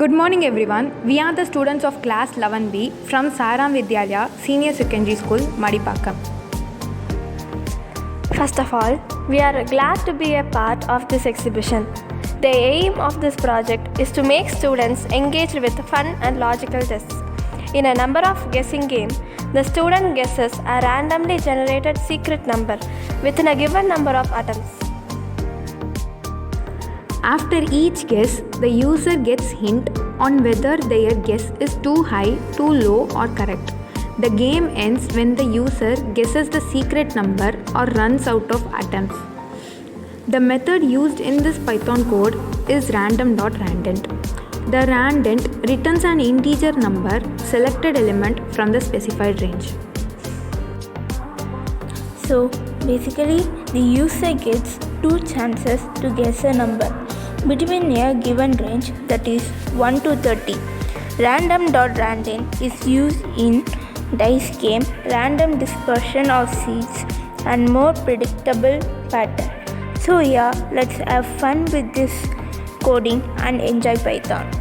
Good morning everyone. We are the students of class 11B from Saram Vidyalaya Senior Secondary School, Madipakam. First of all, we are glad to be a part of this exhibition. The aim of this project is to make students engaged with fun and logical tests. In a number of guessing game, the student guesses a randomly generated secret number within a given number of atoms. After each guess, the user gets hint on whether their guess is too high, too low or correct. The game ends when the user guesses the secret number or runs out of atoms. The method used in this Python code is random.randent. The randent returns an integer number selected element from the specified range. So basically, the user gets two chances to guess a number between a given range, that is 1 to 30. Random.random is used in dice game, random dispersion of seeds, and more predictable pattern. So yeah, let's have fun with this coding and enjoy Python.